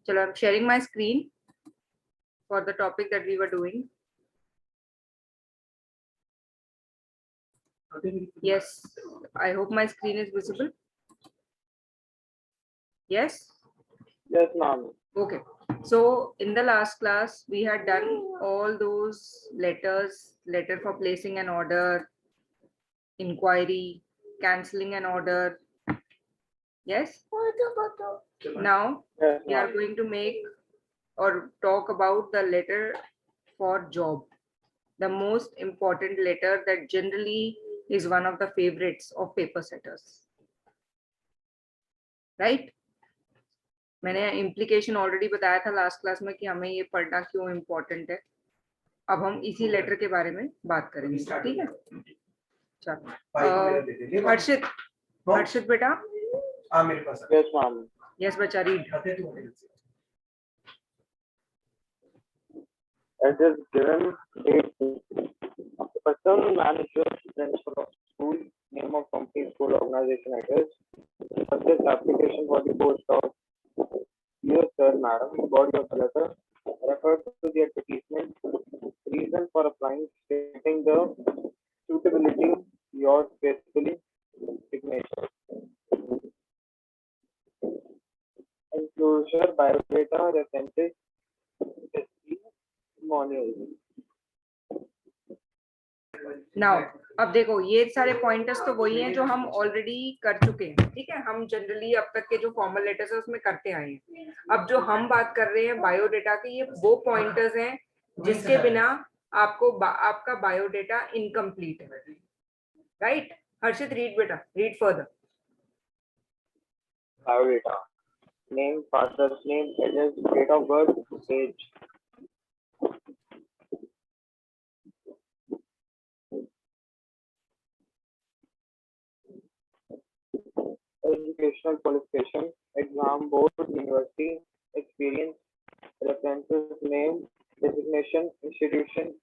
चलो, I'm sharing my screen for the topic that we were doing. Yes, I hope my screen is visible. Yes? Yes, ma'am. Okay. So in the last class, we had done all those letters, letter for placing an order, inquiry, cancelling an order. Yes? Now Yes, we are ma'am. going to make or talk about the letter for job. The most important letter that generally is one of the favorites of paper setters. Right? मैंने implication already बताया था last class में कि हमें ये पढ़ना क्यों important है. अब हम इसी लेटर के बारे में बात करेंगे. ठीक है? चलो. हर्षित बेटा. मेरे पास. Yes, ma'am. Yes, बच्चा read. It is given date of the person, manager, principal of school, name of company, school, organization, address. Subject application for the post of dear sir, madam, body of the letter. Refer to the advertisement. Reason for applying, stating the suitability, yours faithfully, signature. Enclosure, biodata, references, testimonials. Now अब देखो, ये सारे pointers तो वही हैं जो हम already कर चुके हैं. ठीक है, हम जनरली अब तक के जो फॉर्मल लेटर्स है उसमें करते आए हैं. अब जो हम बात कर रहे हैं बायोडेटा के, ये वो पॉइंटर्स हैं जिसके बिना आपको आपका बायोडेटा इनकम्प्लीट है. राइट? हर्षित रीड बेटा, read further. Biodata. Name, father's name, address, date of birth, age. Educational qualification, exam board, university, experience, references, name, designation, institution,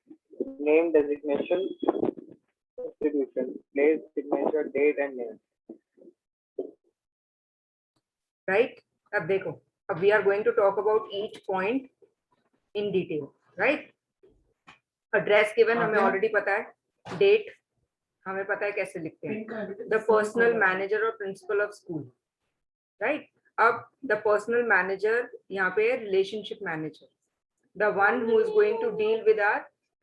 name, designation, institution, place, signature, date and name. Right? अब देखो, अब we are going to talk about each point in detail. Right? Address given हमें already पता है. Date हमें पता है कैसे लिखते हैं. द पर्सनल मैनेजर और प्रिंसिपल ऑफ स्कूल. राइट? अब द पर्सनल मैनेजर यहाँ पे relationship manager, the one who is going to deal with our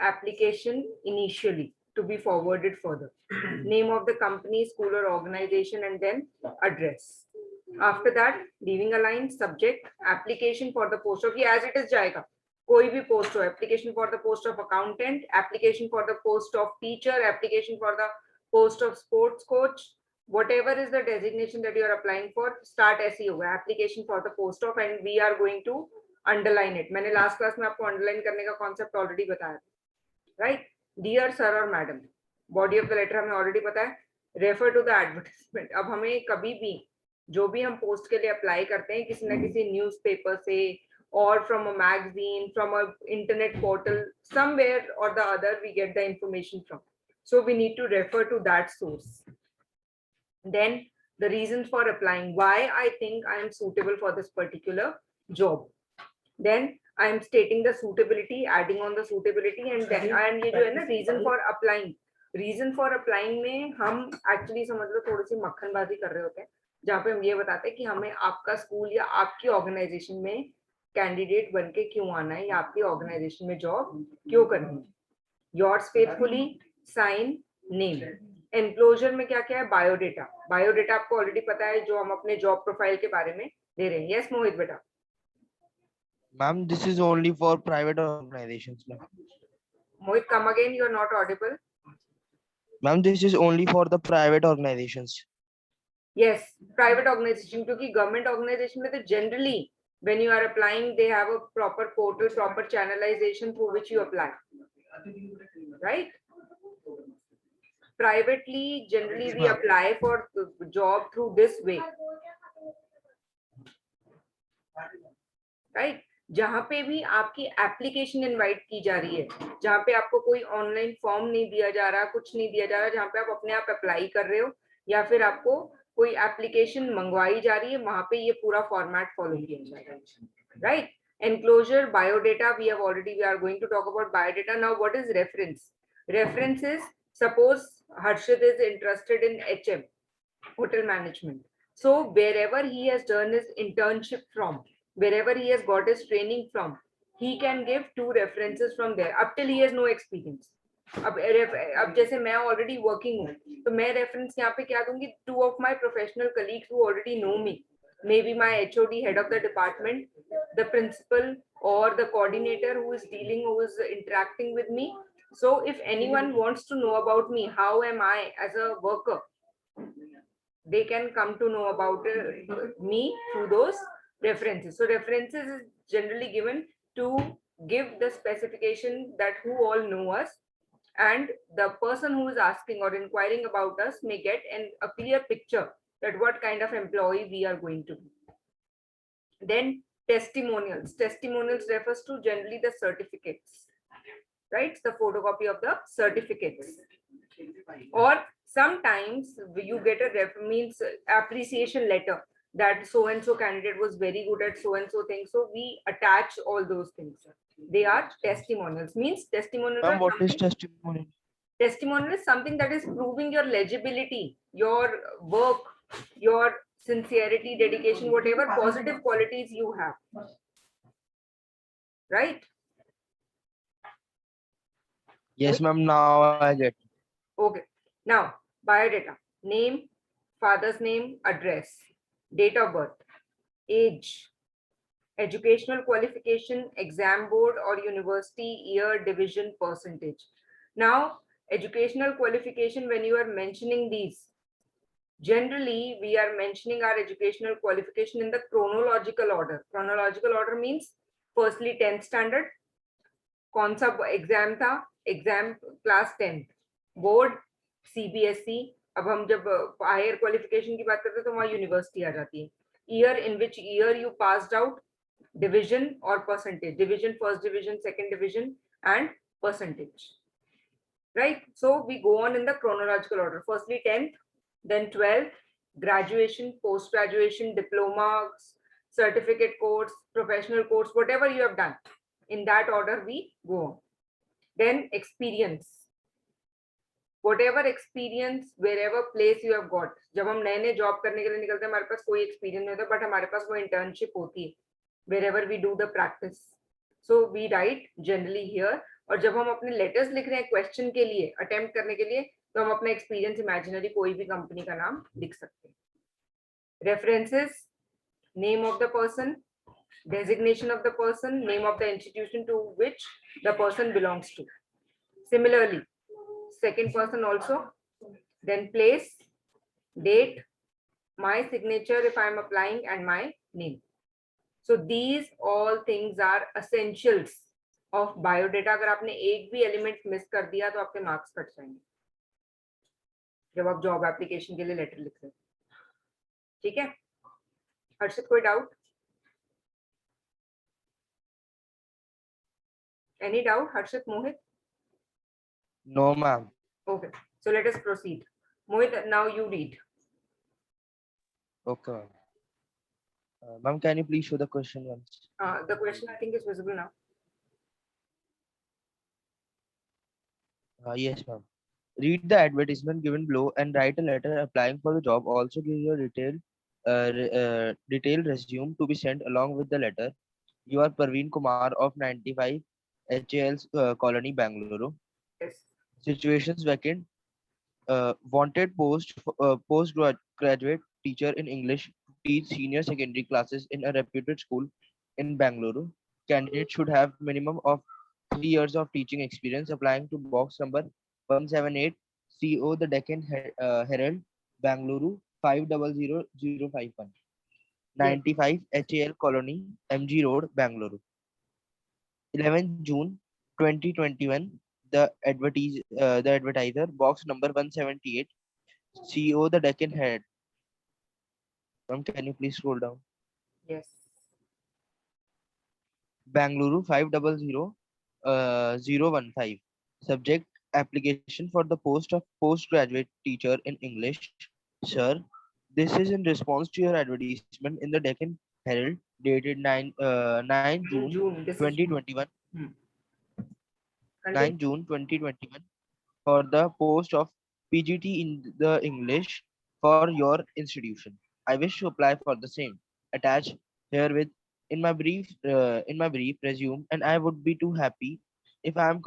application initially to be forwarded further. Name of the company, school or organization, and then address. After that, leaving a line, subject, application for the post of, ये as it is जाएगा. कोई भी post हो, application for the post of accountant, application for the post of teacher, application for the post of sports coach, whatever is the designation that you are applying for, start ऐसे ही होगा, application for the post of, and we are going to underline it. मैंने last class में आपको underline करने का concept already बताया. Right? Dear sir और madam, body of the letter हमें ऑलरेडी पता है. Refer to the advertisement. अब हमें कभी भी जो भी हम पोस्ट के लिए अप्लाई करते हैं किसी ना किसी न्यूज़पेपर से और from a magazine, from a internet portal, somewhere or the other we get the information from. So we need to refer to that source. Then the reasons for applying, why I think I am suitable for this particular job. Then I am stating the suitability, adding on the suitability, and then and ये जो है ना reason for applying, reason for applying में हम actually समझ लो थोड़ी सी मक्खनबाजी कर रहे होते हैं, जहाँ पे हम ये बताते हैं कि हमें आपका स्कूल या आपकी ऑर्गेनाइजेशन में कैंडिडेट बन के क्यों आना है या आपकी ऑर्गेनाइजेशन में जॉब क्यों करनी है. Yours faithfully, sign, name. Enclosure में क्या क्या है? बायोडेटा. बायोडेटा आपको ऑलरेडी पता है, जो हम अपने जॉब प्रोफाइल के बारे में दे रहे हैं. यस मोहित बेटा. Ma'am, this is only for private organizations. Mohit, come again, you are not audible. Ma'am, this is only for the private organizations. Yes, private organization, क्योंकि government organization में तो generally when you are applying they have a proper portal, proper channelization through which you apply, right? Privately, generally we apply for the job through this way, right? जहाँ पे भी आपकी application invite की जा रही है, जहाँ पे आपको कोई ऑनलाइन फॉर्म नहीं दिया जा रहा, कुछ नहीं दिया जा रहा, जहाँ पे आप अपने आप अप्लाई कर रहे हो या फिर आपको कोई एप्लीकेशन मंगवाई जा रही है, वहां पे ये पूरा फॉर्मेट फॉलो किया जाएगा, right? Enclosure, biodata, we are going to talk about biodata. Now what is reference? Reference is, suppose Harshit is interested in HM, hotel management. So wherever he has done his internship from, wherever he has got his training from, he can give 2 references from there up till he has no experience. अब जैसे मैं already working हूँ, तो मैं reference यहाँ पे क्या दूंगी? 2 of my professional colleagues who already know me, maybe my HOD, head of the department, the principal, or the coordinator who is interacting with me. So if anyone wants to know about me, how am I as a worker, they can come to know about me through those references. So references is generally given to give the specification that who all know us, and the person who is asking or inquiring about us may get a clear picture that what kind of employee we are going to be. Then testimonials. Testimonials refers to generally the certificates, right? The photocopy of the certificates. Or sometimes you get a means appreciation letter that so and so candidate was very good at so and so thing. So we attach all those things. They are testimonials. Means testimonials Ma'am, are what is something. testimonial? Testimonial is something that is proving your legibility, your work, your sincerity, dedication, whatever positive qualities you have. Right? Yes, ma'am. Now I get. Okay. Now, biodata. Name, father's name, address, date of birth, age, educational qualification, exam board or university, year, division, percentage. Now, educational qualification, when you are mentioning these, generally we are mentioning our educational qualification in the chronological order. Chronological order means firstly 10th standard, कौन सा exam था? Exam class 10th, board CBSE. अब हम जब higher qualification की बात करते हैं तो वहां यूनिवर्सिटी आ जाती है. Year in which year you passed out, division और percentage, division, first division, second division and percentage, right? So we go on in the chronological order. Firstly 10th, then 12th, graduation, post graduation, diploma, certificate course, professional course, whatever you have done, in that order we go on. Then experience, whatever experience, wherever place you have got. जब हम नए नए job करने के लिए निकलते हैं, हमारे पास कोई एक्सपीरियंस नहीं होता, बट हमारे पास वो इंटर्नशिप होती है, wherever we do the practice. So we write generally here. और जब हम अपने लेटर्स लिख रहे हैं क्वेश्चन के लिए, अटेम्प्ट करने के लिए, तो हम अपना एक्सपीरियंस इमेजिनरी कोई भी कंपनी का नाम लिख सकते हैं. References, name of the person, designation of the person, name of the institution to which the person belongs to. Similarly, second person also, then place, date, my signature if I am applying, and my name. So these all things are essentials of biodata. अगर आपने एक भी element miss कर दिया तो आपके marks cut जाएंगे जब आप जॉब एप्लीकेशन के लिए लेटर लिख रहे हैं. ठीक है? हर्षित, कोई doubt? Any doubt, Harshit, Mohit? No, ma'am. Okay, so let us proceed. Mohit, now you read. Okay, ma'am. Ma'am, can you please show the question once? The question I think is visible now. Yes, ma'am. Read the advertisement given below and write a letter applying for the job. Also give your detailed resume to be sent along with the letter. You are Parveen Kumar of 95 HAL's Colony, Bangalore. Yes. Situations vacant. Wanted postgraduate teacher in English to teach senior secondary classes in a reputed school in Bangalore. Candidate should have minimum of 3 years of teaching experience. Applying to box number 178, CO the Deccan Herald, Bangalore 500051. 95 HAL Colony, MG Road, Bangalore. 11th June 2021. The advertiser, box number 178, CO the Deccan Herald. Ma'am, can you please scroll down? Yes. Bangalore 500015. Subject: application for the post of postgraduate teacher in English. Sir, This is in response to your advertisement in the Deccan Herald dated 9 June June. This is June. 2021, Hmm. 9 Continue. June 2021 for the post of PGT in the English for your institution. I wish to apply for the same. Attached herewith in my brief resume, and I would be too happy if I am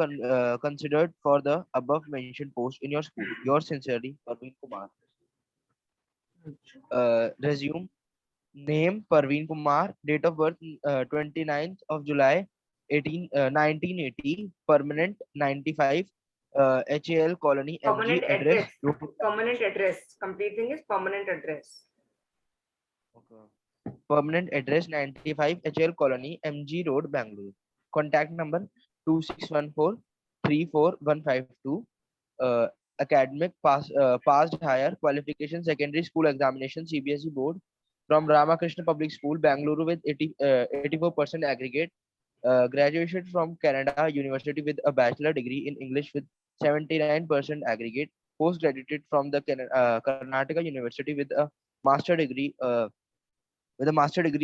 considered for the above mentioned post in your school. Yours sincerely, Parveen Kumar. Resume name Parveen Kumar, date of birth 29th of July 1980, permanent 95, HAL colony MG Permanent address. address. Permanent address. Complete thing is permanent address. Okay. Permanent address 95 HL colony MG Road, Bangalore. Contact number 2614 34152. Academic passed higher qualification secondary school examination CBSE board from Ramakrishna Public School, Bangalore with 84% aggregate. Graduated from Canada University with a bachelor degree in English with 79% aggregate. Post graduated from the Karnataka University with a master degree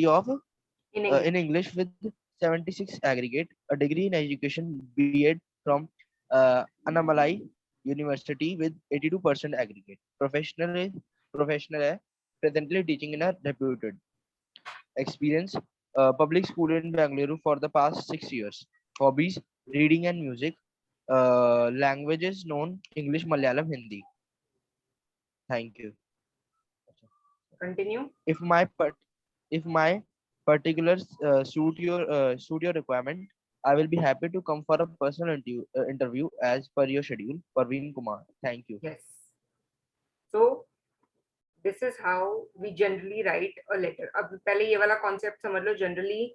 of In in English. English with 76 aggregate, a degree in education B.Ed from Annamalai University with 82% aggregate. Professional है, presently teaching in a reputed. Experience public school in Bangalore for the past 6 years. Hobbies reading and music. Languages known English, Malayalam, Hindi. Thank you. Continue. If my part if my particulars suit your requirement, I will be happy to come for a personal interview as per your schedule. Parveen Kumar. Thank you. Yes. So this is how we generally write a letter. अब पहले ये वाला concept समझ लो. Generally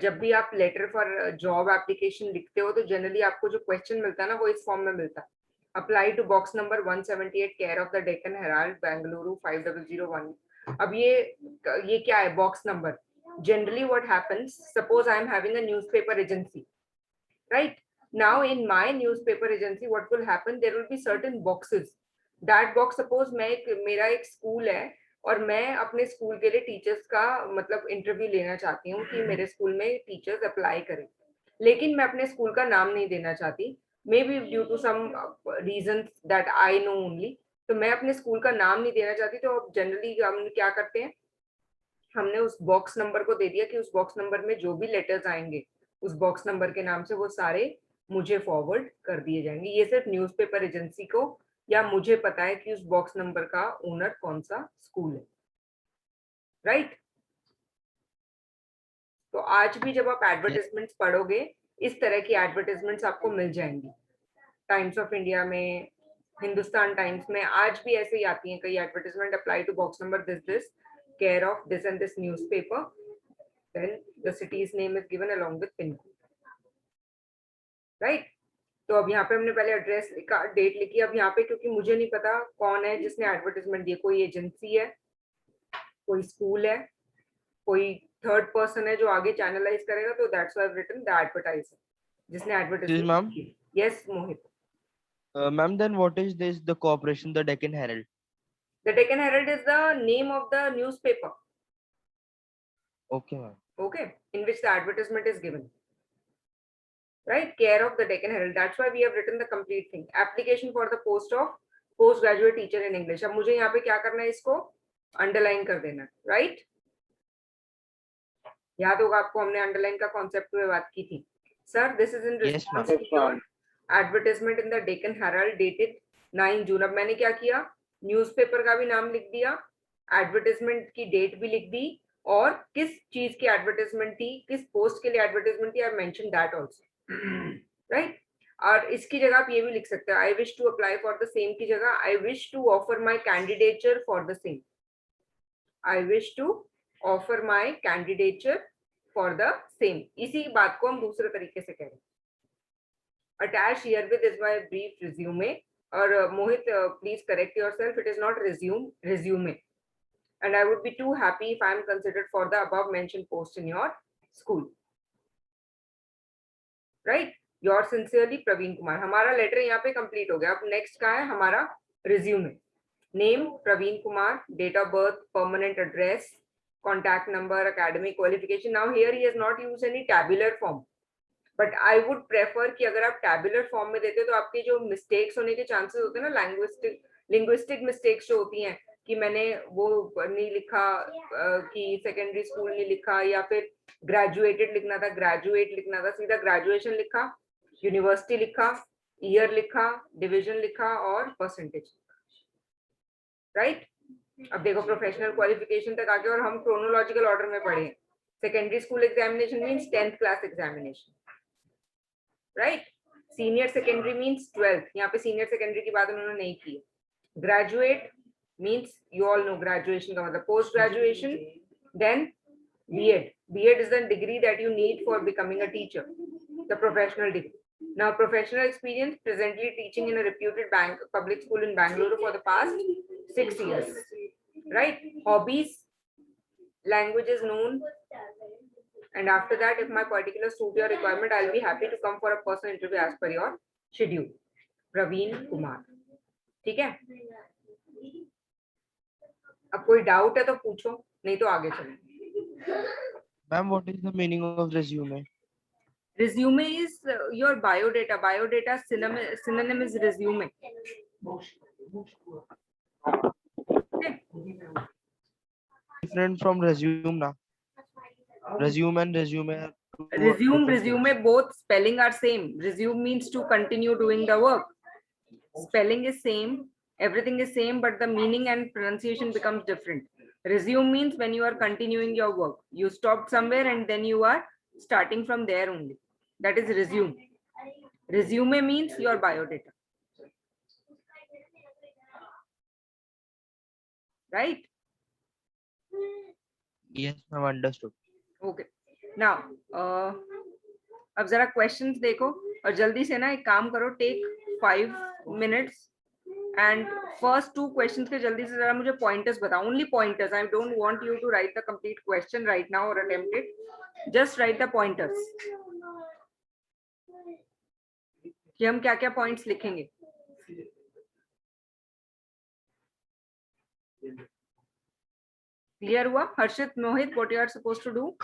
जब भी आप letter for job application लिखते हो तो generally आपको जो question मिलता है ना वो इस form में मिलता है. Apply to box number 178 care of the Deccan Herald, Bangalore 5001. अब ये क्या है box number? Generally what happens, suppose I am having a newspaper agency, right? Now in my newspaper agency what will happen, there will be certain boxes. That box, suppose मेरा एक school है और मैं अपने स्कूल के लिए teachers का मतलब इंटरव्यू लेना चाहती हूँ कि मेरे स्कूल में टीचर्स अप्लाई करें, लेकिन मैं अपने स्कूल का नाम नहीं देना चाहती, maybe due to some reasons that I know only. तो मैं अपने स्कूल का नाम नहीं देना चाहती, तो अब जनरली हम क्या करते हैं, हमने उस बॉक्स नंबर को दे दिया कि उस बॉक्स नंबर में जो भी लेटर्स आएंगे उस बॉक्स नंबर के नाम से वो सारे मुझे फॉरवर्ड कर दिए जाएंगे. ये सिर्फ न्यूज़पेपर एजेंसी को या मुझे पता है कि उस बॉक्स नंबर का ओनर कौन सा स्कूल है, राइट? तो आज भी जब आप एडवर्टाइजमेंट्स पढ़ोगे इस तरह की एडवर्टाइजमेंट्स आपको मिल जाएंगी. टाइम्स ऑफ इंडिया में, हिंदुस्तान टाइम्स में आज भी ऐसे ही आती हैं कई advertisement. Apply to box number this care of this and this newspaper, then the city's name is given along with pin code, right? तो अब यहाँ पे हमने पहले एड्रेस लिखा, डेट लिखी. अब यहाँ पे क्योंकि मुझे नहीं पता कौन है जिसने एडवर्टाइजमेंट दी, कोई एजेंसी है, कोई स्कूल है, कोई थर्ड पर्सन है जो आगे चैनलाइज करेगा, तो that's why I have written the advertiser जिसने Yes, एडवर्टाइजमेंट ma'am. की. Yes Mohit. Ma'am, then what is this? The corporation, the Deccan Herald. The Deccan Herald is the name of the newspaper, Okay, ma'am. okay, in which the advertisement is given, right? Care of the Deccan Herald. That's why we have written the complete thing. Application for the post of postgraduate teacher in English. अब मुझे यहाँ पे क्या करना है, इसको underline कर देना, राइट? याद होगा आपको, हमने अंडरलाइन का कॉन्सेप्ट में बात की थी. Sir, this is in Yes, ma'am. Response to your advertisement in the Deccan Herald dated 9 June. अब मैंने क्या किया, न्यूज़पेपर का भी नाम लिख दिया, एडवर्टाइजमेंट की डेट भी लिख दी, और किस चीज की एडवर्टाइजमेंट थी, किस पोस्ट के लिए एडवर्टाइजमेंट थी, I mention that also, right? और इसकी जगह आप ये भी लिख सकते हैं, I wish to apply for the same की जगह I wish to offer my candidature for the same. I wish to offer my candidature for the same. इसी बात को हम दूसरे तरीके से कह रहे हैं. Attach herewith is my brief resume. और Mohit, please correct yourself, it is not resume. And I would be too happy if I am considered for the above mentioned post in your school. Right? Yours sincerely, Praveen Kumar. हमारा letter यहाँ पे complete हो गया. अब next का है हमारा resume. Name Praveen Kumar, date of birth, permanent address, contact number, academic qualification. Now here he has not used any tabular form, but I would prefer कि अगर आप tabular form में देते तो आपके जो mistakes होने के chances होते हैं ना, linguistic mistakes जो होती हैं कि मैंने वो नहीं लिखा कि secondary school नहीं लिखा, या फिर graduated लिखना था, graduate लिखना था, सीधा graduation लिखा, university लिखा, year लिखा, division लिखा और percentage, right? अब देखो प्रोफेशनल क्वालिफिकेशन तक आके और हम क्रोनोलॉजिकल ऑर्डर में पढ़े. Secondary school examination means 10th class examination, right? Senior secondary means 12th. यहाँ पे सीनियर सेकेंडरी की बात उन्होंने नहीं की. Graduate means you all know graduation का मतलब post graduation, then BEd. BEd is the degree that you need for becoming a teacher, the professional degree. Now professional experience, presently teaching in a reputed public school in Bangalore for the past 6 years, right? Hobbies, languages known, and after that if my particular suit your requirement I'll be happy to come for a personal interview as per your schedule. Praveen Kumar. ठीक है? अब कोई doubt है तो पूछो, नहीं तो आगे चलो. Ma'am, what is the meaning of resume? Resume is your biodata. Biodata synonym is resume. Okay. Different from resume na. Resume and resume are two different Resume, things. both spelling are same. Resume means to continue doing the work. Spelling is same, everything is same, but the meaning and pronunciation becomes different. Resume means when you are continuing your work. You stopped somewhere and then you are starting from there only. That is resume. Resume means your biodata. Right? Yes, ma'am, understood. Okay. Now, अब जरा questions देखो और जल्दी से ना एक काम करो, take 5 minutes and first 2 questions के जल्दी से जरा मुझे pointers बताओ. Only pointers. I don't want you to write the complete question right now or attempt it. Just write the pointers. कि हम क्या क्या points लिखेंगे. Clear हुआ? Harshit, Mohit, what you are supposed to do?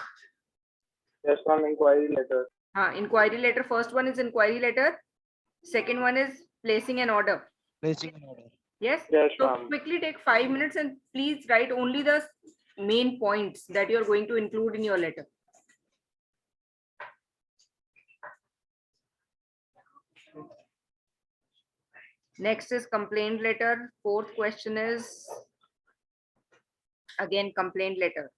Yes, ma'am. Inquiry letter. हाँ, inquiry letter. First one is inquiry letter. Second one is placing an order. Placing an order. Yes. Yes, So ma'am. quickly take 5 minutes and please write only the main points that you are going to include in your letter. Next is complaint letter. Fourth question is again complaint letter.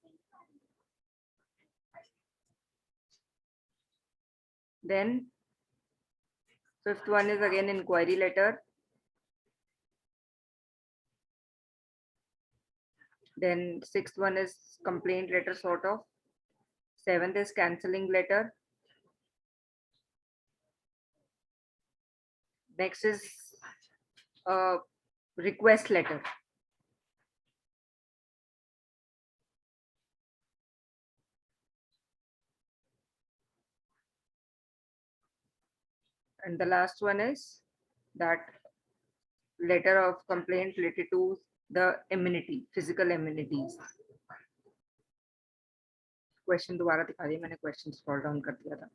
Then fifth one is again inquiry letter. Then sixth one is complaint letter sort of. Seventh is cancelling letter. Next is request letter. And the last one is that letter of complaint related to the amenity, physical amenities. Question दोबारा दिखा दिया मैंने, question scroll down कर दिया था.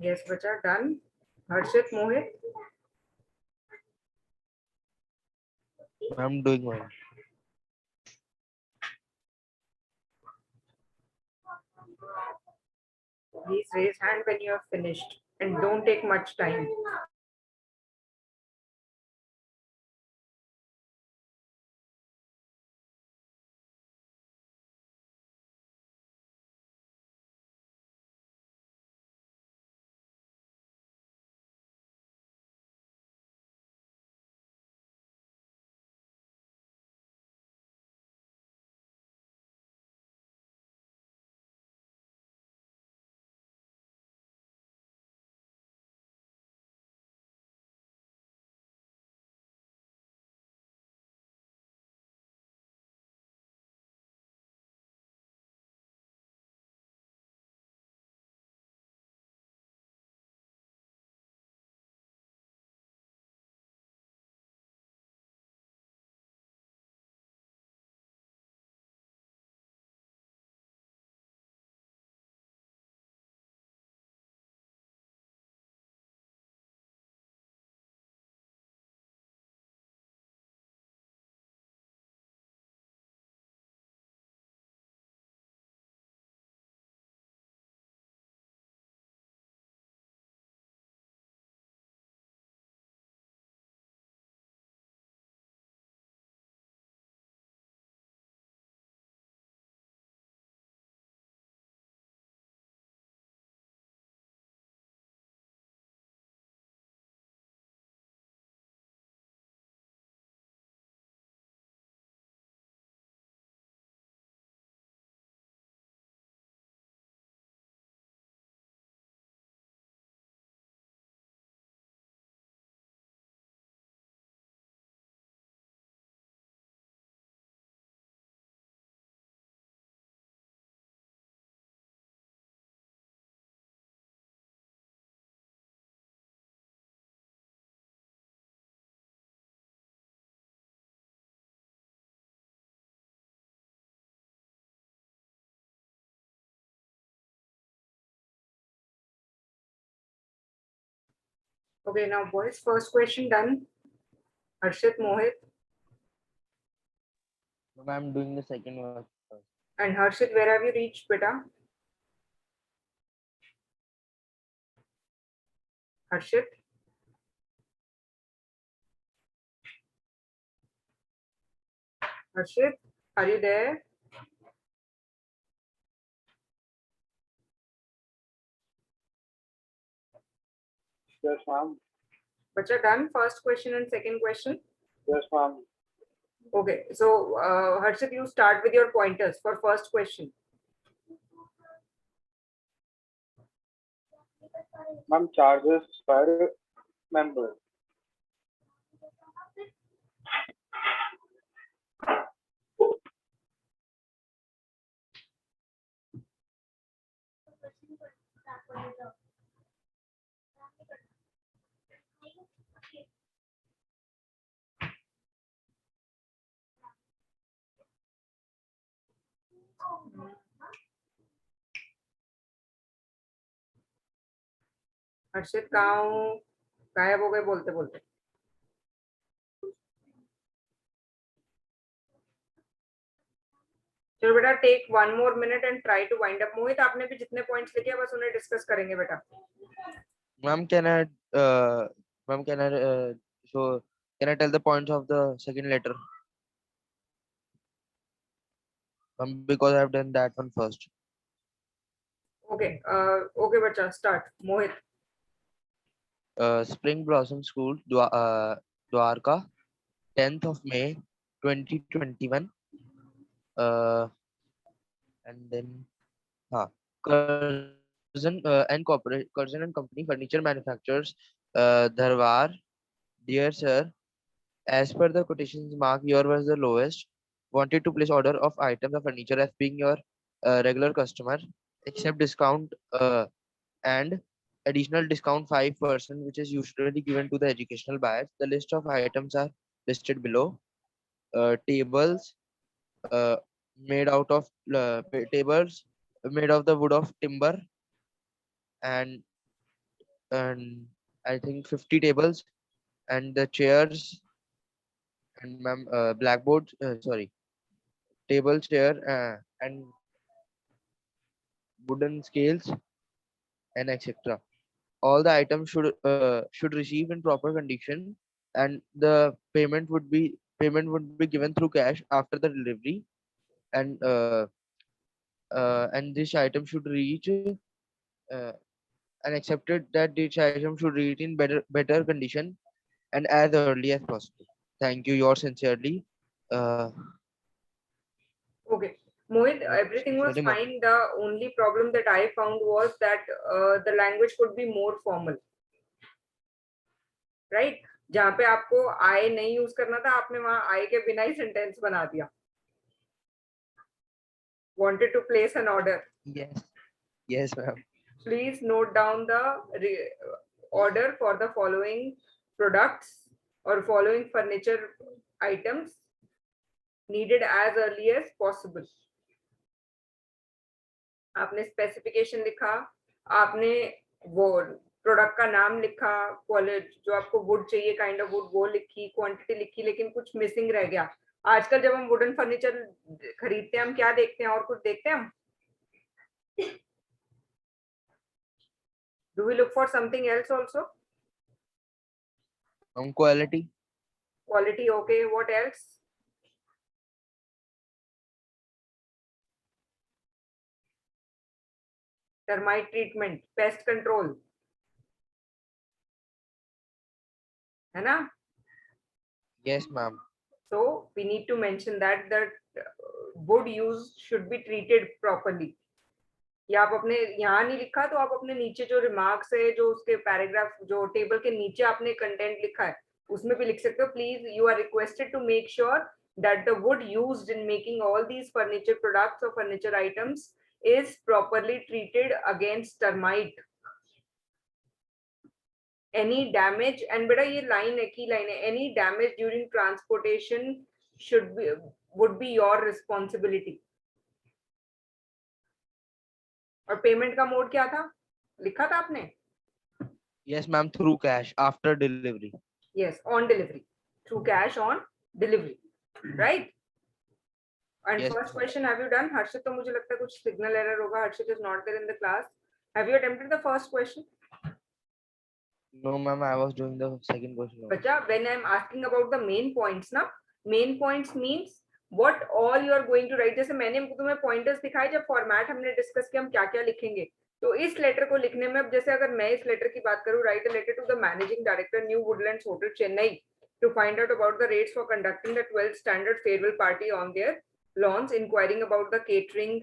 Yes, bacha, done. Harshit, Mohit. I'm doing one. Please raise hand when you have finished and don't take much time. Okay, now boys, first question done. Harshit, Mohit, I'm doing the second one first. and Harshit, where have you reached, beta? Harshit, Harshit, are you there? Yes, ma'am. Bacha, done first question and second question. Yes, ma'am. Okay, so Harshit, you start with your pointers for first question. Ma'am, charges per member. हर्षित कहाँ हूँ गायब हो गए बोलते बोलते चलो बेटा take 1 more minute and try to wind up Mohit आपने भी जितने पॉइंट्स लिखे हैं बस उन्हें डिस्कस करेंगे बेटा Ma'am, ma'am, can I tell the points of the second letter? Because I've done that one first. Okay okay बच्चा start Mohit Spring Blossom School, Dwarka, 10th of May, 2021. Uh, and then, Curzon and Company, Furniture Manufacturers, Dharwar. Dear Sir, as per the quotations mark, your was the lowest. Wanted to place order of items of furniture as being your regular customer, accept discount and additional discount 5%, which is usually given to the educational buyers. The list of items are listed below. Tables uh, made out of tables made of the wood of timber and and I think 50 tables, and the chairs and ma'am blackboard, sorry, table, chair, and wooden scales and etc. All the items should receive in proper condition, and the payment would be given through cash after the delivery, and this item should reach and accepted that this item should reach in better condition and as early as possible. Thank you. Yours sincerely. Uh, Okay. Mohit, everything was Nariman. fine. The only problem that I found was that the language could be more formal. Right? जहाँ पे आपको I नहीं use करना था, आपने वहां I के बिना ही सेंटेंस बना दिया. Wanted to place an order. Yes. Yes, ma'am. Please note down the order for the following products or following furniture items needed as early as possible. आपने स्पेसिफिकेशन लिखा, आपने वो प्रोडक्ट का नाम लिखा, क्वालिटी जो आपको वुड चाहिए, काइंड ऑफ वुड वो लिखी, क्वांटिटी लिखी, लेकिन कुछ मिसिंग रह गया. आजकल जब हम वुडन फर्नीचर खरीदते हैं, हम क्या देखते हैं और कुछ देखते हैं हम? Do we look for something else also? Quality. Quality, okay. What else? Termite treatment, pest control. है ना? Yes, ma'am. So we need to mention that wood use should be treated properly. या आप अपने यहाँ नहीं लिखा तो आप अपने नीचे जो रिमार्क्स है, जो उसके पैराग्राफ, जो टेबल के नीचे आपने कंटेंट लिखा है, उसमें भी लिख सकते हो. Please you are requested to make sure that the wood used in making all these furniture products or furniture items is properly treated against termite. Any damage, and beta ye line hai, key line hai, any damage during transportation would be your responsibility. और payment का mode क्या था, लिखा था आपने? Yes, ma'am. Through cash after delivery. Yes, on delivery, through cash on delivery, right? And Yes, first ma'am. question have you done? Harshit, तो मुझे लगता है कुछ signal error होगा. Harshit is not there in the class. Have you attempted the first question? No, ma'am. I was doing the second question. only. Bacha, when I'm asking about the main points ना, main points means what all you are going to write. जैसे मैंने तुम्हें pointers दिखाए, जब format हमने discuss किया हम क्या क्या लिखेंगे, तो इस लेटर को लिखने में, अब जैसे अगर मैं इस लेटर की बात करूं, write a letter to the managing director, New Woodlands Hotel, Chennai, to find out about the rates for conducting the 12th standard farewell party on their lawns, inquiring about the catering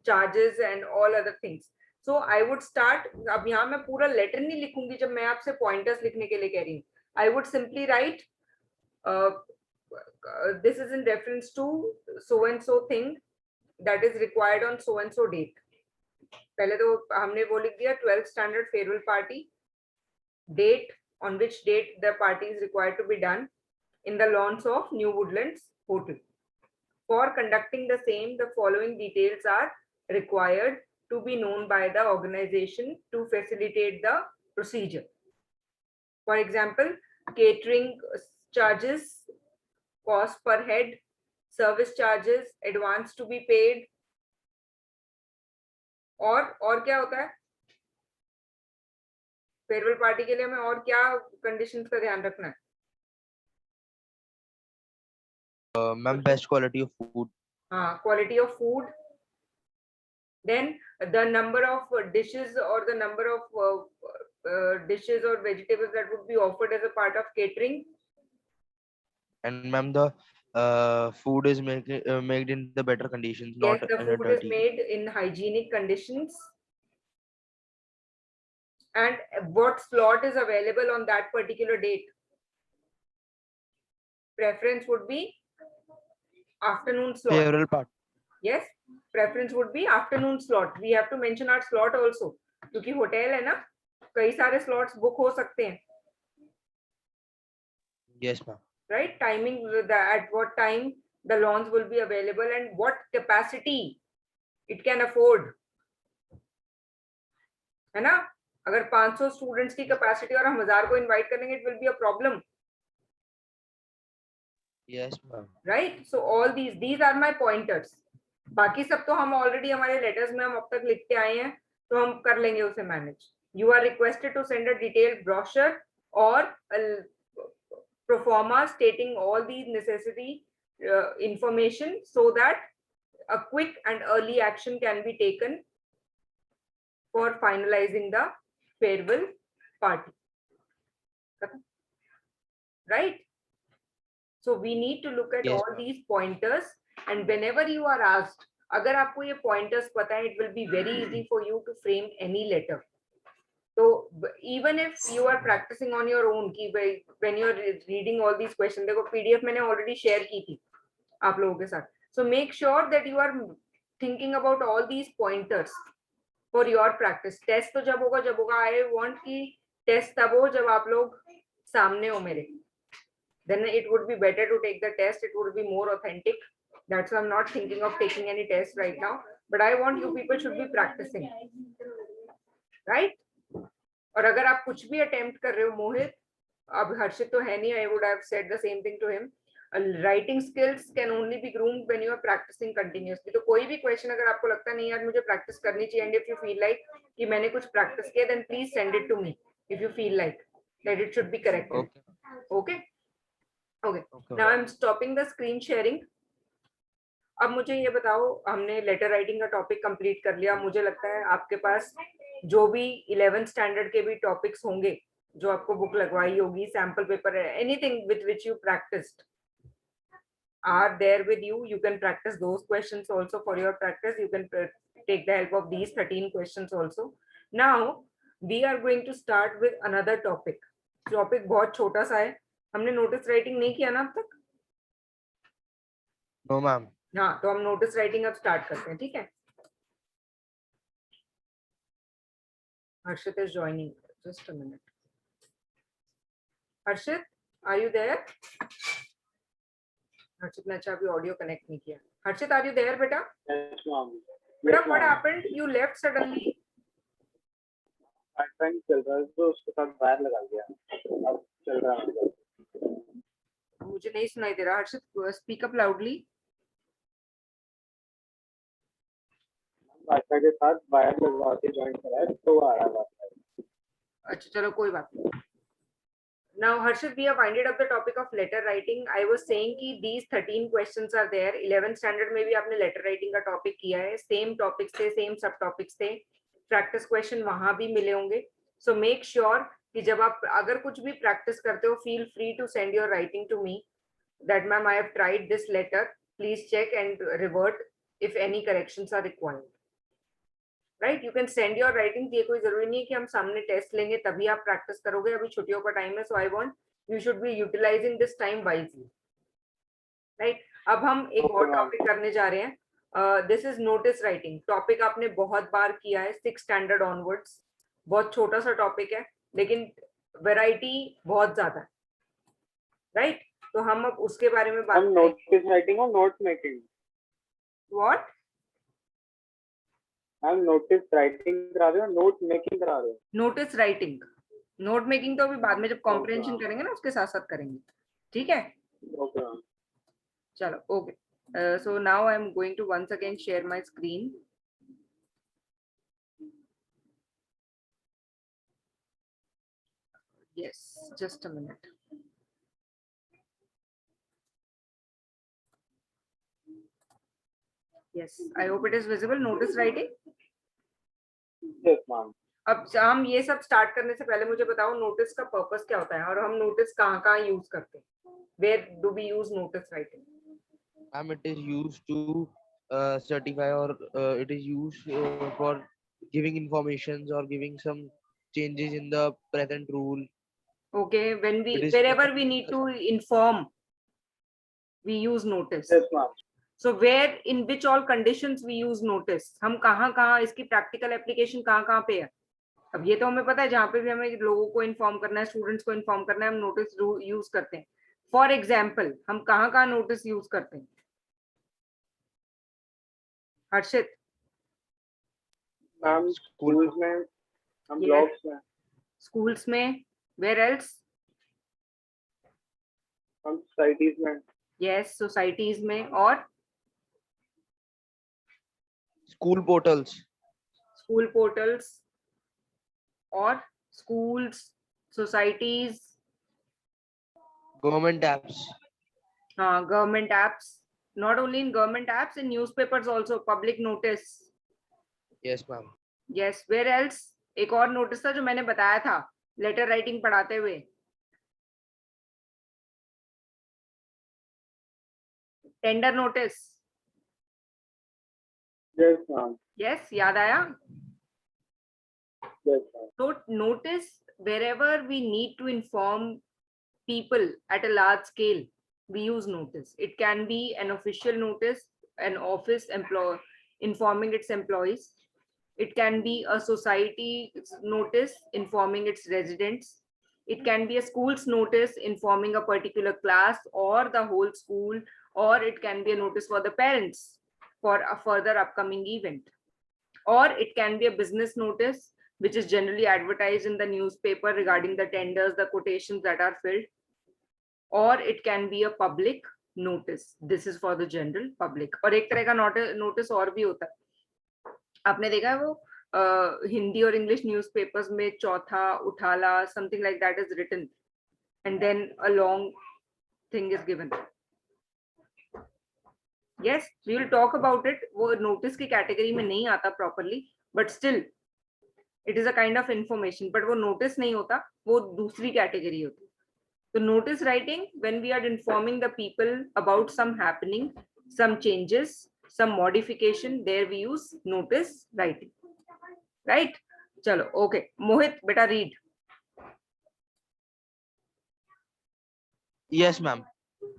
charges and all other things. So I would start, अब यहाँ मैं पूरा letter नहीं लिखूंगी जब मैं आपसे pointers लिखने के लिए कह रही हूँ. I would simply write this is in reference to so and so thing that is required on so and so date. पहले तो हमने वो लिख दिया 12th standard farewell party, date, on which date the party is required to be done in the lawns of New Woodlands Hotel. For conducting the same, the following details are required to be known by the organization to facilitate the procedure. For example, catering charges, cost per head, service charges, advance to be paid. और क्या होता है farewell party के लिए, हमें और क्या conditions का ध्यान रखना है? Ma'am, best quality of food. हाँ, quality of food. Then the number of dishes or the number of dishes or vegetables that would be offered as a part of catering. And ma'am, the food is made in the better conditions, Yes, not the in a food is dirty. made in hygienic conditions. And what slot is available on that particular date? Preference would be afternoon slot. Farewell part. Yes, preference would be afternoon slot. We have to mention our slot also, क्योंकि hotel है ना, कई सारे slots book हो सकते हैं. Yes, ma'am. Right, timing, at what time the lawns will be available and what capacity it can afford, है ना? अगर 500 स्टूडेंट्स की कैपेसिटी और हम 1000 को इनवाइट करेंगे, it will be a problem, Yes, ma'am. Right? So all these are my pointers. बाकी सब तो हम ऑलरेडी हमारे लेटर्स में हम अब तक लिखते आए हैं, तो हम कर लेंगे उसे manage. You are requested to send a detailed brochure और proforma stating all these necessary information so that a quick and early action can be taken for finalizing the farewell party. Right? So we need to look at Yes, all ma'am. these pointers, and whenever you are asked, अगर आपको ये pointers पता है, it will be very easy for you to frame any letter. So even if you are practicing on your own, कि when you are reading all these questions, देखो PDF मैंने already share की थी आप लोगों के साथ. So make sure that you are thinking about all these pointers for your practice. Test तो जब होगा, I want कि test तब हो जब आप लोग सामने हो मेरे. Then it would be better to take the test. It would be more authentic. That's why I'm not thinking of taking any test right now. But I want you people should be practicing, right? और अगर आप कुछ भी attempt कर रहे हो मोहित, अब हर्षित तो है नहीं, I would have said the same thing to him. Writing skills can only be groomed when you are practicing continuously. तो कोई भी question अगर आपको लगता है नहीं यार मुझे practice करनी चाहिए, and if you feel like कि मैंने कुछ practice किया, then please send it to me. If you feel like that it should be corrected. Okay. Okay. Okay. Now I'm stopping the screen sharing. अब मुझे ये बताओ, हमने लेटर राइटिंग का टॉपिक कंप्लीट कर लिया. मुझे लगता है आपके पास जो भी 11th स्टैंडर्ड के भी टॉपिक्स होंगे जो आपको बुक लगवाई होगी, sample paper, anything with which you practised are there with you. You can practice those questions also for your practice. You can take the help of these 13 questions also. Now we are going to start with another topic. Topic बहुत छोटा सा है. हमने notice writing नहीं किया ना अब तक. No, ma'am. हाँ, तो हम नोटिस राइटिंग अब स्टार्ट करते हैं. ठीक है. हर्षित is joining. Just a minute. Harshit, are you there? हर्षित ने अच्छा अभी ऑडियो कनेक्ट नहीं किया. हर्षित, are you there बेटा? Yes, ma'am. बेटा, what happened? You left suddenly. Wifi चल रहा है तो उसके साथ वायर लगा दिया, अब चल रहा है. मुझे नहीं सुनाई दे रहा. हर्षित, स्पीक अप लाउडली. वाईफाई के साथ वायर लगा के ज्वाइन करा है तो आ रहा है वाईफाई. अच्छा, चलो कोई बात नहीं. Now Harshit, we have winded up the topic of letter writing. I was saying कि these 13 questions are there. 11th standard में भी आपने letter writing का topic किया है. Same topics थे, same sub topics थे. Practice question वहाँ भी मिले होंगे. So make sure कि जब आप अगर कुछ भी practice करते हो, feel free to send your writing to me. That ma'am, I have tried this letter. Please check and revert if any corrections are required. Right, you can send your writing. ये कोई जरूरी नहीं है कि हम सामने टेस्ट लेंगे तभी आप प्रैक्टिस करोगे. अभी छुट्टियों का टाइम है, so I want you should be utilizing this time wisely. Right, अब हम एक और टॉपिक करने जा रहे हैं. This is notice writing. Topic आपने बहुत बार किया है 6th स्टैंडर्ड ऑनवर्ड्स. बहुत छोटा सा टॉपिक है लेकिन वैरायटी बहुत ज्यादा है. राइट, तो हम अब उसके बारे में बात करेंगे. नोटिस राइटिंग और नोट मेकिंग. व्हाट? हम नोटिस राइटिंग करा रहे हो, नोट मेकिंग करा रहे हो? Notice writing. नोट मेकिंग तो अभी बाद में जब कॉम्प्रिहेंशन करेंगे ना उसके साथ साथ करेंगे. ठीक है. ओके. चलो, okay. So now I am going to once again share my screen. Yes, just a minute. Yes, I hope it is visible. Notice writing. Yes, ma'am. अब हम ये सब स्टार्ट करने से पहले मुझे बताओ नोटिस का पर्पस क्या होता है और हम नोटिस कहाँ यूज करते हैं. Where do we use notice writing? It is used to certify or it is used for giving informations or giving some changes in the present rule. Okay, wherever we need to inform, we use notice. Yes, ma'am. So where, in which all conditions we use notice? हम कहाँ इसकी practical application कहाँ पे है? अब ये तो हमें पता है जहाँ पे भी हमें लोगों को इन्फॉर्म करना है, स्टूडेंट्स को इन्फॉर्म करना है, हम नोटिस यूज करते हैं. फॉर एग्जाम्पल हम कहाँ नोटिस यूज करते हैं? हर्षित? मैम, स्कूल में हम Yes. ब्लॉग्स में, schools में, where else? हम सोसाइटीज में, Yes, societies में, और School portals. school portals, और schools, societies, Government apps. government apps. Not only in government apps, in newspapers also, public notice. Yes, ma'am. Yes, where else? एक और notice था जो मैंने बताया था लेटर राइटिंग पढ़ाते हुए, tender notice. Yes ma'am, yes, याद आया. Yes ma'am, So notice wherever we need to inform people at a large scale, we use notice. It can be an official notice, an office employee informing its employees. It can be a society notice informing its residents. It can be a school's notice informing a particular class or the whole school, or it can be a notice for the parents for a further upcoming event. Or it can be a business notice, which is generally advertised in the newspaper regarding the tenders, the quotations that are filled. Or it can be a public notice. This is for the general public. और एक तरह का notice और भी होता है. आपने देखा है वो हिंदी और इंग्लिश न्यूज़पेपर्स में चौथा उठाला something like that is written and then a long thing is given. Yes, we will talk about it. वो notice की category में नहीं आता properly, but still it is a kind of information. But वो notice नहीं होता, वो दूसरी category होती. So notice writing, when we are informing the people about some happening, some changes, some modification, there we use notice writing. Right? Chalo, okay. Mohit, beta read. Yes, ma'am.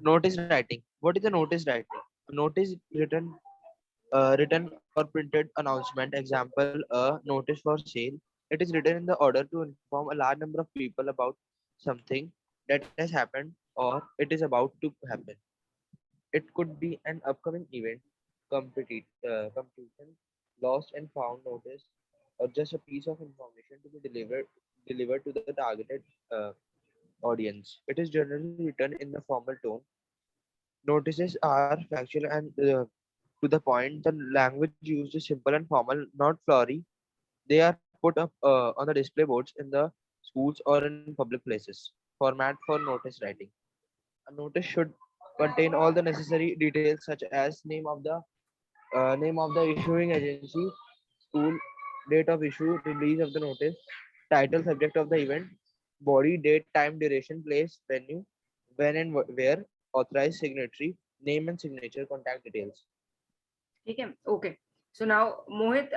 Notice writing. What is the notice writing? Notice written or printed announcement. Example, a notice for sale. It is written in the order to inform a large number of people about something that has happened or it is about to happen. It could be an upcoming event, completion, lost and found notice, or just a piece of information to be delivered to the targeted audience. It is generally written in the formal tone. Notices are factual and to the point. The language used is simple and formal, not flowery. They are put up on the display boards in the schools or in public places. Format for notice writing. A notice should contain all the necessary details such as name of the issuing agency, school, date of issue, release of the notice, title, subject of the event, body, date, time, duration, place, venue, when and where, authorized signatory, name and signature, contact details. ठीक है, okay. So now Mohit,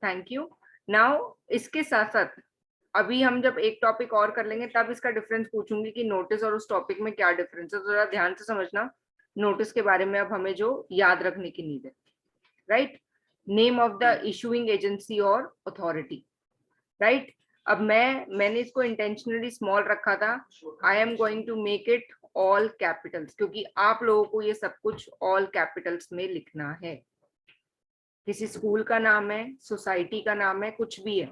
thank you. Now इसके साथ साथ अभी हम जब एक topic और कर लेंगे तब इसका डिफरेंस पूछूंगी कि नोटिस और उस टॉपिक में क्या डिफरेंस है. तो जरा ध्यान से समझना नोटिस के बारे में अब हमें जो याद रखने की नीड है. Right, name of the issuing agency और अथॉरिटी. राइट, अब मैंने इसको इंटेंशनली स्मॉल रखा था. I am going to make it all capitals क्योंकि आप लोगों को ये सब कुछ ऑल कैपिटल्स में लिखना है. किसी स्कूल का नाम है, सोसाइटी का नाम है, कुछ भी है,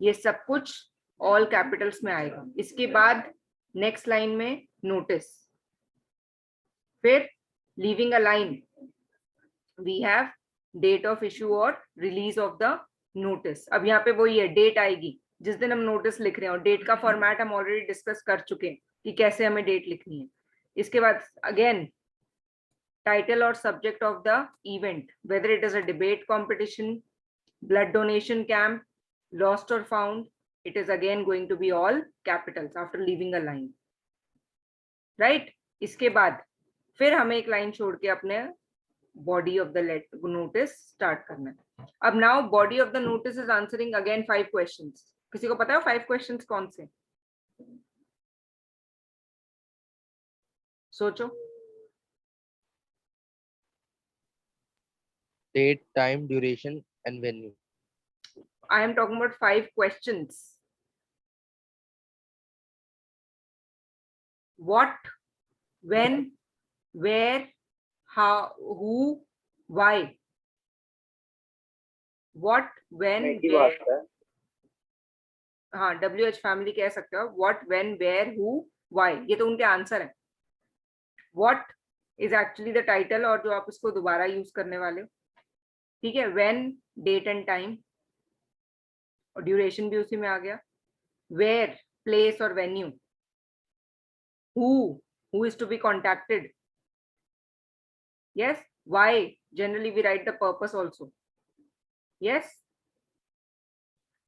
ये सब कुछ ऑल कैपिटल्स में आएगा. इसके बाद नेक्स्ट लाइन में नोटिस, फिर leaving a line we have date of issue और रिलीज ऑफ द नोटिस. अब यहाँ पे वही है, डेट आएगी जिस दिन हम नोटिस लिख रहे हैं, और डेट का फॉर्मेट हम ऑलरेडी डिस्कस कर चुके हैं कि कैसे हमें डेट लिखनी है. इसके बाद again title or subject of the event, whether it is a debate competition, blood donation camp, lost or found, it is again going to be all capitals after leaving a line. Right? इसके बाद फिर हमें एक line छोड़ के अपने body of the notice start करना है. अब now body of the notice is answering again 5 questions. किसी को पता है 5 questions कौन से? सोचो. Date, time, duration, and venue. I am talking about 5 questions. What, when, where, how, who, why. What, when, एक ही where. बात है, हाँ WH फैमिली कह सकते हो, what, when, where, who, why, ये तो उनके आंसर है. What is actually the title और जो आप उसको दोबारा यूज करने वाले हो. ठीक है. व्हेन डेट एंड टाइम और ड्यूरेशन भी उसी में आ गया. वेयर प्लेस और venue. Who is to be contacted. Yes. Why? Generally, we write the purpose also. Yes.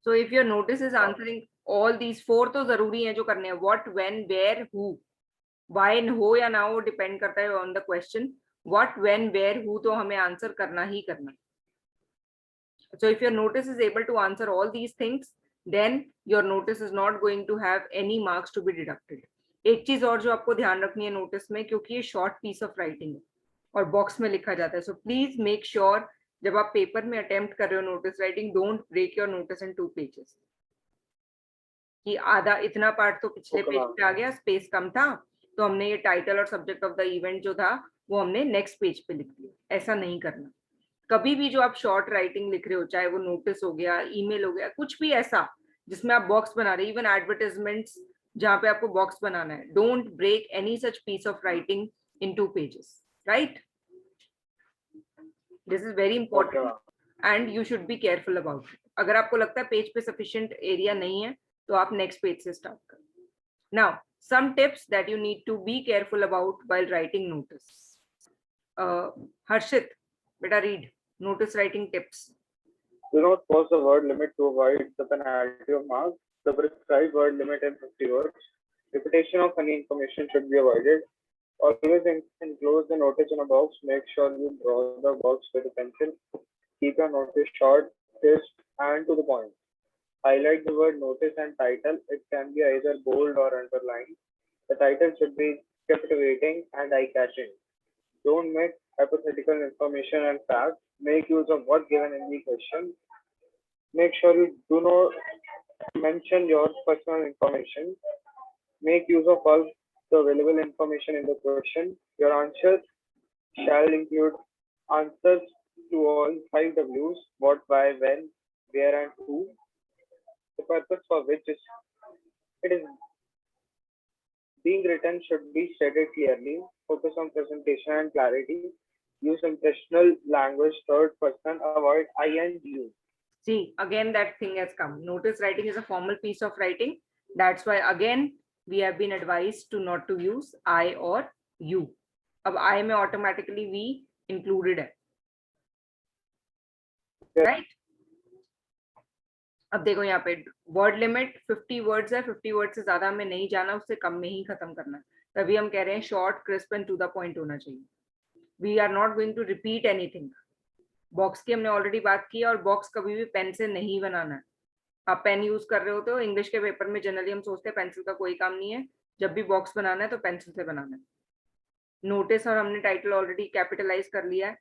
So if your notice is answering all these four, तो जरूरी है जो करने हैं. What, when, where, who. Why हो या ना हो depend करता है on the question. What, when, where, who तो हमें answer करना ही करना. So if your notice is able to answer all these things, then your notice is not going to have any marks to be deducted. एक चीज और जो आपको ध्यान रखनी है नोटिस में, क्योंकि ये शॉर्ट पीस ऑफ राइटिंग है और बॉक्स में लिखा जाता है. सो प्लीज मेक श्योर जब आप पेपर में अटेम्प्ट कर रहे हो notice writing, don't break your notice in 2 pages. कि आधा इतना पार्ट तो पिछले पेज पे आ गया, स्पेस कम था, तो हमने ये टाइटल और सब्जेक्ट ऑफ द इवेंट जो था वो हमने नेक्स्ट पेज पे लिख दिया. ऐसा नहीं करना. कभी भी जो आप शॉर्ट राइटिंग लिख रहे हो, चाहे वो नोटिस हो गया, ईमेल हो गया, कुछ भी ऐसा जिसमें आप बॉक्स बना रहे हो, इवन एडवर्टाइजमेंट्स जहां पे आपको बॉक्स बनाना है, don't break any such piece of writing in 2 pages. Right. This is very important and you should be careful about it. अगर आपको लगता है पेज पे सफिशिएंट एरिया नहीं है तो आप नेक्स्ट पेज से स्टार्ट करें. Now some tips that you need to be careful about while writing notice. Harshit, beta read notice writing tips. Do not cross the word limit to avoid the penalty of marks. The prescribed word limit is 50 words. Repetition of any information should be avoided. Always enclose the notice in a box. Make sure you draw the box with a pencil. Keep your notice short, crisp, and to the point. Highlight the word notice and title. It can be either bold or underlined. The title should be captivating and eye-catching. Don't mix hypothetical information and facts. Make use of what given in the question. Make sure you do not mention your personal information. Make use of all the available information in the question. Your answers shall include answers to all 5 W's: what, why, when, where, and who. The purpose for which it is being written should be stated clearly. Focus on presentation and clarity. Use impressional language, third person. Avoid I and you. See, again that thing has come. Notice writing is a formal piece of writing. That's why again we have been advised to not to use I or you. अब I में automatically we included है. Right? अब देखो यहाँ पे word limit 50 words है. 50 word से ज्यादा हमें नहीं जाना, उससे कम में ही खत्म करना. तभी हम कह रहे हैं short, crisp and to the point होना चाहिए. We are not going to repeat anything. Box की हमने ऑलरेडी बात की और बॉक्स कभी भी पेन से नहीं बनाना है. आप पेन यूज कर रहे हो तो इंग्लिश के पेपर में जनरली हम सोचते हैं पेंसिल का कोई काम नहीं है. जब भी बॉक्स बनाना है तो पेंसिल से बनाना है. नोटिस और हमने टाइटल ऑलरेडी कैपिटलाइज कर लिया है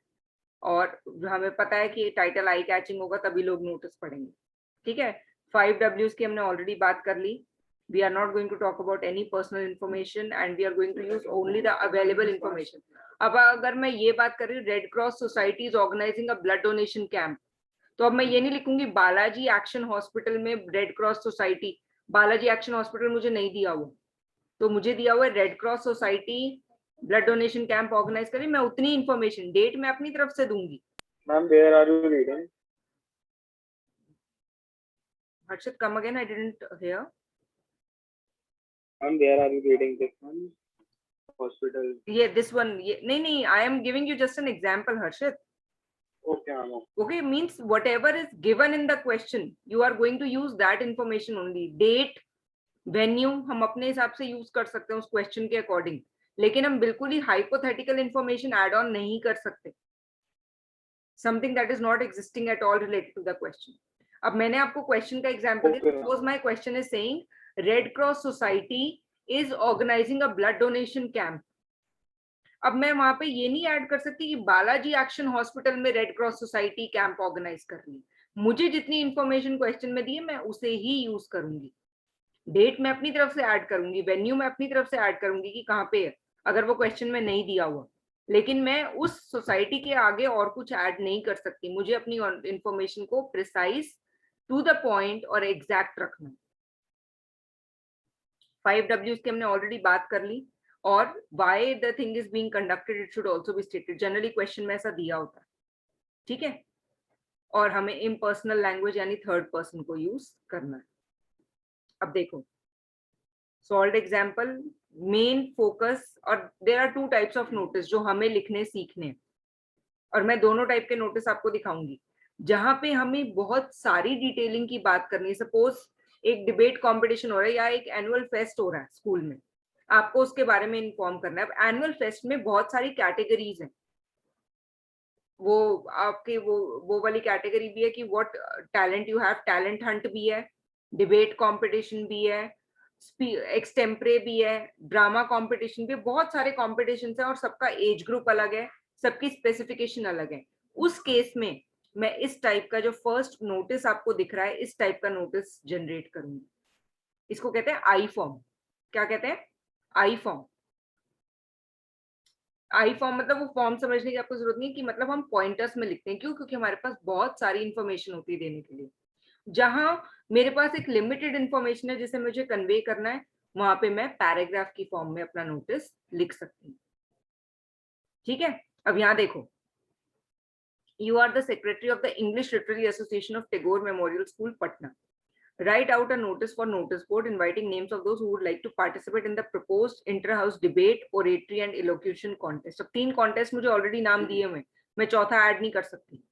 और हमें पता है कि टाइटल आई कैचिंग होगा तभी लोग नोटिस पढ़ेंगे. ठीक है. 5 W's की हमने ऑलरेडी बात कर ली. We are not going to talk about any personal information and we are going to use only the available information. अब अगर मैं ये बात कर रही हूँ Red Cross Society is organising a blood donation camp, तो अब मैं ये नहीं लिखूंगी बालाजी एक्शन हॉस्पिटल में Red Cross Society. Balaji Action Hospital मुझे नहीं दिया हुआ, तो मुझे दिया हुआ है Red Cross Society blood donation camp organise करी. मैं उतनी इंफॉर्मेशन डेट मैं अपनी तरफ से दूंगी. Ma'am, where are you reading? Harshit, come again, I didn't hear. Ma'am, where are you reading this one? Hospital. Yeah, this one. Yeah, नहीं, I am giving you just an example, Harshit. Okay, ma'am. Okay, means whatever is given in the question, you are going to use that information only. Date, venue, हम अपने हिसाब से use कर सकते हैं उस question के according. लेकिन हम बिल्कुल ही hypothetical information add on नहीं कर सकते. Something that is not existing at all related to the question. अब मैंने आपको क्वेश्चन का एग्जांपल दिया. Suppose my question is saying Red Cross Society is organising a blood donation camp. अब मैं वहां पे ये नहीं ऐड कर सकती कि बालाजी एक्शन हॉस्पिटल में Red Cross Society camp organise कर रही है. मुझे जितनी इंफॉर्मेशन क्वेश्चन में दी है मैं उसे ही यूज करूंगी. डेट मैं अपनी तरफ से ऐड करूंगी, वेन्यू मैं अपनी तरफ से ऐड करूंगी कि कहाँ पे है अगर वो क्वेश्चन में नहीं दिया हुआ. लेकिन मैं उस सोसाइटी के आगे और कुछ ऐड नहीं कर सकती. मुझे अपनी इंफॉर्मेशन को प्रिसाइज, टू द पॉइंट और एग्जैक्ट रखना. 5 Ws की हमने ऑलरेडी बात कर ली, और why the thing is being conducted it should also be stated. Generally question में ऐसा दिया होता है, ठीक है, और हमें इम्पर्सनल लैंग्वेज यानी थर्ड पर्सन को यूज करना है. अब देखो, सॉल्व एग्जाम्पल, मेन फोकस, और there are 2 types of notice जो हमें लिखने सीखने, और मैं दोनों टाइप के नोटिस आपको दिखाऊंगी. जहां पे हमें बहुत सारी डिटेलिंग की बात करनी है, सपोज एक डिबेट कंपटीशन हो रहा है या एक एनुअल फेस्ट हो रहा है स्कूल में, आपको उसके बारे में इन्फॉर्म करना है. अब एनुअल फेस्ट में बहुत सारी कैटेगरीज हैं, वो आपके वो वाली कैटेगरी भी है कि what talent you have, talent Hunt भी है, डिबेट कंपटीशन भी है, एक्सटेम्परे भी है, ड्रामा कंपटीशन भी है, बहुत सारे कॉम्पिटिशन है और सबका एज ग्रुप अलग है, सबकी स्पेसिफिकेशन अलग है. उस केस में मैं इस टाइप का जो फर्स्ट नोटिस आपको दिख रहा है, इस टाइप का नोटिस जनरेट करूंगी. इसको कहते हैं आई फॉर्म. क्या कहते हैं? आई फॉर्म. आई फॉर्म मतलब वो फॉर्म समझने की आपको जरूरत नहीं कि मतलब हम पॉइंटर्स में लिखते हैं. क्यों? क्योंकि हमारे पास बहुत सारी इंफॉर्मेशन होती है देने के लिए. जहां मेरे पास एक लिमिटेड इंफॉर्मेशन है जिसे मुझे कन्वे करना है, वहां पे मैं पैराग्राफ की फॉर्म में अपना नोटिस लिख सकती हूँ. ठीक है, अब यहाँ देखो, you are the secretary of the English Literary Association of Tagore Memorial School Patna. Write out a notice for notice board inviting names of those who would like to participate in the proposed inter-house debate, oratory and elocution contest. अब 3 contest मुझे already नाम दिए हुए, मैं चौथा add नहीं कर सकती.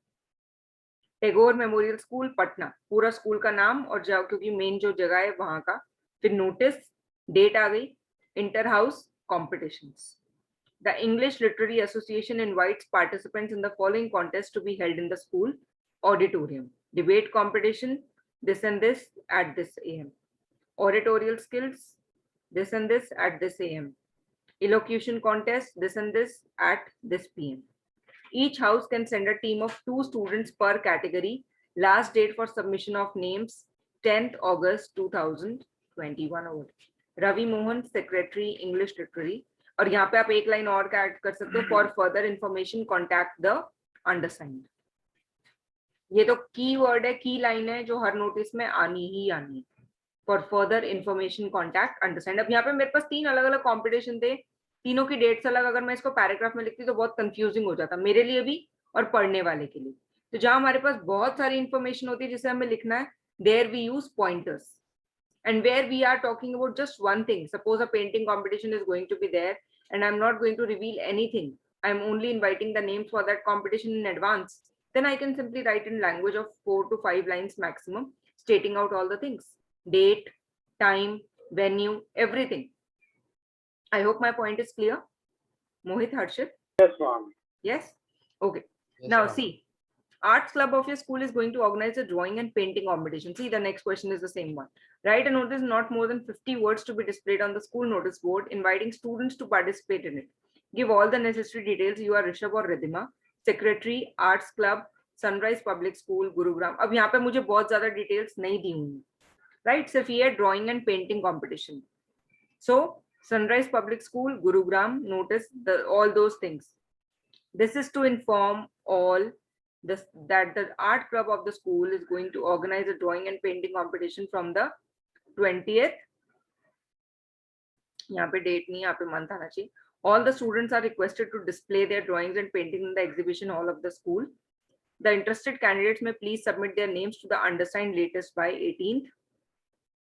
टैगोर मेमोरियल स्कूल पटना, पूरा स्कूल का नाम और जाओ, क्योंकि मेन जो जगह है वहां का. फिर नोटिस, डेट आ गई, inter house competitions. The English Literary Association invites participants in the following contest to be held in the school auditorium. Debate competition, this and this at this AM. Oratorial skills, this and this at this AM. Elocution contest, this and this at this PM. Each house can send a team of 2 students per category. Last date for submission of names 10th August 2021. Ravi Mohan, Secretary, English Literary. और यहाँ पे आप एक line और का add कर सकते हो, for further information contact the undersigned. ये तो की वर्ड है, की लाइन है जो हर नोटिस में आनी ही आनी है. For further information contact undersigned. अब यहाँ पे मेरे पास 3 अलग अलग कॉम्पिटिशन थे, तीनों की डेट्स अलग. अगर मैं इसको पैराग्राफ में लिखती तो बहुत कंफ्यूजिंग हो जाता मेरे लिए भी और पढ़ने वाले के लिए. तो जहां हमारे पास बहुत सारी इंफॉर्मेशन होती है जिसे हमें लिखना है, there we use pointers. And where we are talking about just one thing, suppose a painting competition is going to be there and I'm not going to reveal anything, I'm only inviting the names for that competition in advance, then I can simply write in language of 4 to 5 lines maximum, stating out all the things, date, time, venue, everything. I hope my point is clear. Mohit, Harshit? Yes, ma'am. Yes? Okay. Yes, Now ma'am. see, arts club of your school is going to organize a drawing and painting competition. See, the next question is the same one. Write a notice not more than 50 words to be displayed on the school notice board, inviting students to participate in it. Give all the necessary details. You are Rishabh or Ridhima, Secretary, Arts Club, Sunrise Public School, Gurugram. अब यहाँ पे मुझे बहुत ज्यादा details नहीं दी हुई, right? सिर्फ ये drawing and painting competition. So Sunrise Public School, Gurugram, notice all those things. This is to inform all that the art club of the school is going to organize a drawing and painting competition from the 20th. यहाँ पे date नहीं, यहाँ पे month आना चाहिए. All the students are requested to display their drawings and painting in the exhibition hall of the school. The interested candidates may please submit their names to the undersigned latest by 18th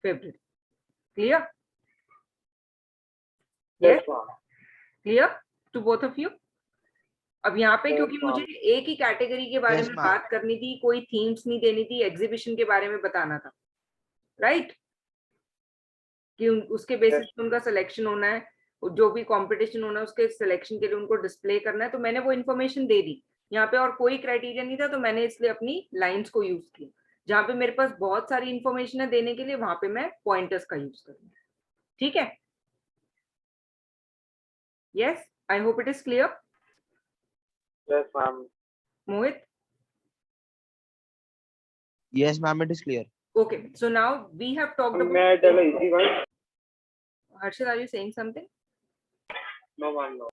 February. Clear? Yes, ma'am. Clear to both of you? अब यहाँ पे Yes, क्योंकि ma'am. मुझे एक ही category के बारे Yes, में ma'am. बात करनी थी, कोई थीम्स नहीं देनी थी, एग्जीबिशन के बारे में बताना था, राइट? कि उसके बेसिस पे उनका सिलेक्शन होना है, जो भी कंपटीशन होना है उसके सिलेक्शन के लिए उनको डिस्प्ले करना है. तो मैंने वो इन्फॉर्मेशन दे दी. यहाँ पे और कोई क्राइटेरिया नहीं था, तो मैंने इसलिए अपनी लाइंस को यूज किया. जहाँ पे मेरे पास बहुत सारी इंफॉर्मेशन है देने के लिए, वहां पे मैं पॉइंटर्स का यूज करूंगी. ठीक है? Yes, I hope it is clear. Yes, ma'am. Mohit? Yes, ma'am, it is clear. Okay, so now we have talked May I about. tell a easy one? Harshit, are you saying something? No, ma'am, no.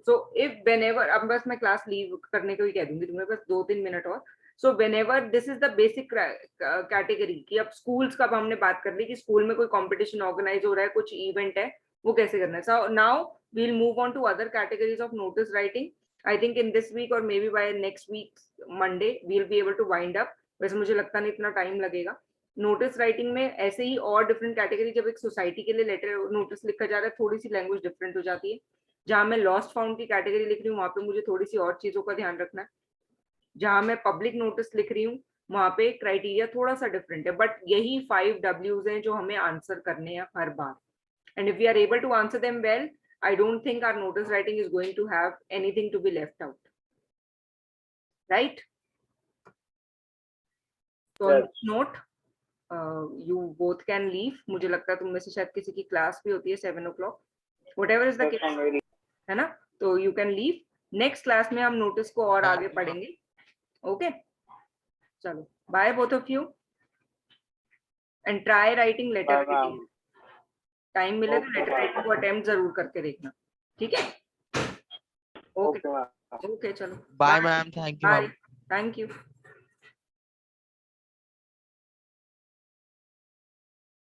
So if whenever, अब बस मैं class leave करने को ही कह दूंगी तुम्हें, बस 2-3 minute और. So whenever this is the basic category कि अब स्कूल्स का अब हमने बात कर ली कि स्कूल में कोई कंपटीशन ऑर्गेनाइज हो रहा है, कुछ इवेंट है, वो कैसे करना है. So now we'll move on to other categories of notice writing. I think in this week or maybe by next week Monday we'll be able to wind up. वैसे मुझे लगता नहीं इतना टाइम लगेगा. नोटिस राइटिंग में ऐसे ही और different category, जब एक सोसाइटी के लिए लेटर नोटिस लिखा जा रहा है थोड़ी सी लैंग्वेज डिफरेंट हो जाती है. जहां मैं लॉस्ट फाउंड की कैटेगरी लिख रही हूँ वहां पे मुझे थोड़ी सी और चीजों का ध्यान रखना है. जहां मैं पब्लिक नोटिस लिख रही हूँ वहां पे क्राइटेरिया थोड़ा सा डिफरेंट है, बट यही 5 W's हैं जो हमें आंसर करने हैं हर बार. And if we are able to answer them well, I don't think our notice writing is going to have anything to be left out. Right? So on Yes. this note, you both can leave. मुझे लगता है तुम में से शायद किसी की class भी होती है 7 o'clock. Whatever is the Yes, case, I'm very है ना? तो you can leave. Next class में हम नोटिस को और आगे पढ़ेंगे. Okay? चलो. Bye both of you. And try writing letter Bye, writing. ma'am. Time मिले तो Okay, लेटर ma'am. राइटिंग को अटेम्प्ट जरूर करके देखना. ठीक है? Okay Okay, ma'am. ओके चलो. Bye, ma'am. Thank you, bye. ma'am. Thank you.